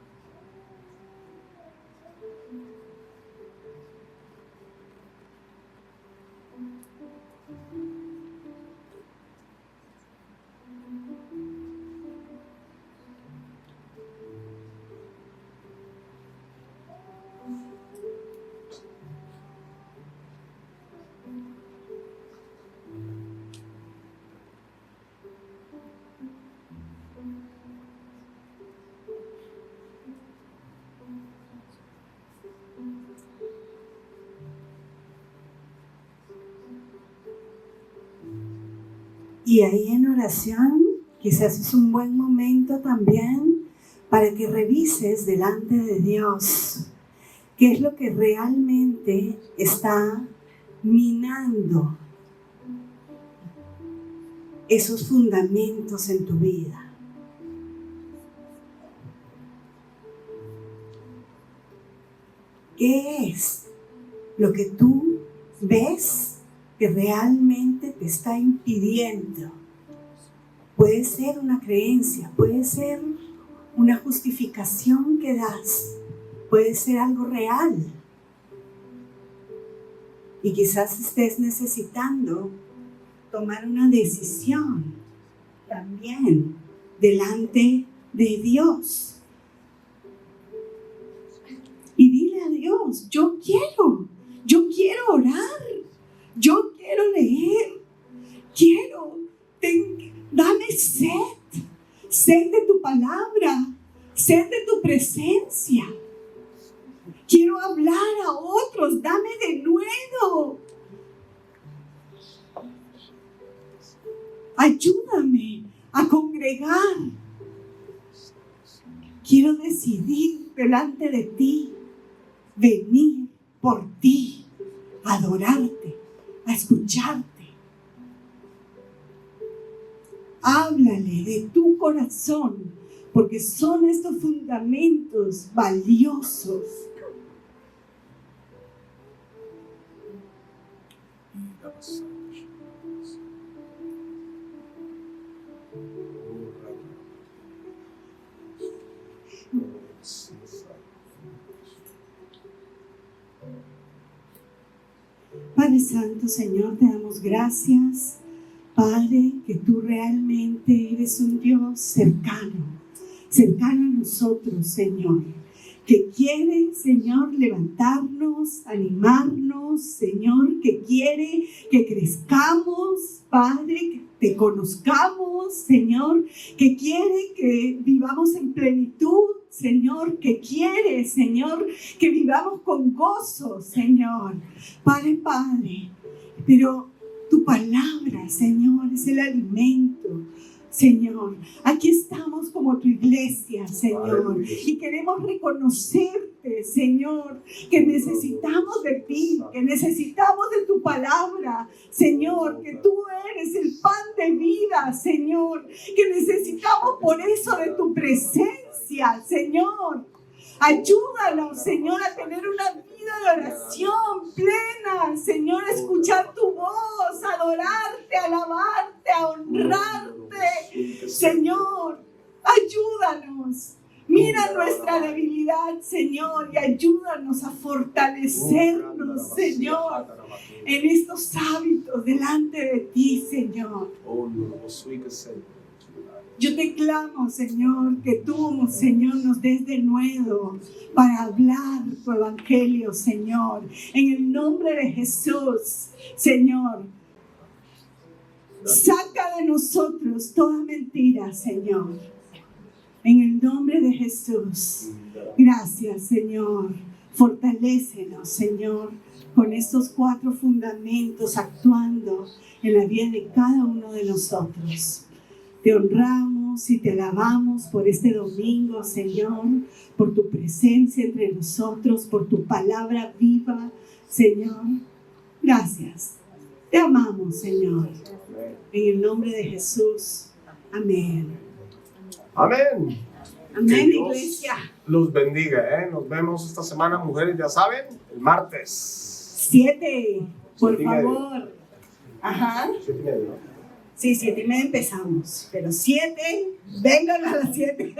Y ahí en oración, quizás es un buen momento también para que revises delante de Dios qué es lo que realmente está minando esos fundamentos en tu vida. ¿Qué es lo que tú ves que realmente te está impidiendo? Puede ser una creencia, puede ser una justificación que das, puede ser algo real. Y quizás estés necesitando tomar una decisión también delante de Dios. Y dile a Dios, yo quiero orar. Yo quiero leer, dame sed de tu palabra, sed de tu presencia. Quiero hablar a otros, dame de nuevo. Ayúdame a congregar. Quiero decidir delante de ti, venir por ti, adorarte, a escucharte. Háblale de tu corazón, porque son estos fundamentos valiosos. Padre Santo, Señor, te damos gracias, Padre, que tú realmente eres un Dios cercano a nosotros, Señor, que quiere, Señor, levantarnos, animarnos, Señor, que quiere que crezcamos, Padre, que te conozcamos, Señor, que quiere que vivamos en plenitud, Señor, que quiere, Señor, que vivamos con gozo, Señor. Padre, pero tu palabra, Señor, es el alimento Señor, aquí estamos como tu iglesia, Señor, y queremos reconocerte, Señor, que necesitamos de ti, que necesitamos de tu palabra, Señor, que tú eres el pan de vida, Señor, que necesitamos por eso de tu presencia, Señor. Ayúdanos, Señor, a tener una vida de oración plena, Señor, a escuchar tu voz, a adorarte, a alabarte, a honrarte, Señor, ayúdanos. Mira nuestra debilidad, Señor, y ayúdanos a fortalecernos, Señor, en estos hábitos delante de ti, Señor. Yo te clamo, Señor, que tú, Señor, nos des de nuevo para hablar tu evangelio, Señor. En el nombre de Jesús, Señor, saca de nosotros toda mentira, Señor. En el nombre de Jesús. Gracias, Señor. Fortalécenos, Señor, con estos 4 fundamentos actuando en la vida de cada uno de nosotros. Te honramos y te alabamos por este domingo, Señor, por tu presencia entre nosotros, por tu palabra viva, Señor. Gracias. Te amamos, Señor. En el nombre de Jesús. Amén. Amén. Amén, Dios iglesia. los bendiga. Nos vemos esta semana, mujeres, ya saben, el martes. 7, por 7:30. favor. Ajá. 7:30, ¿no? Sí, 7:30 empezamos, pero 7, vengan a las 7.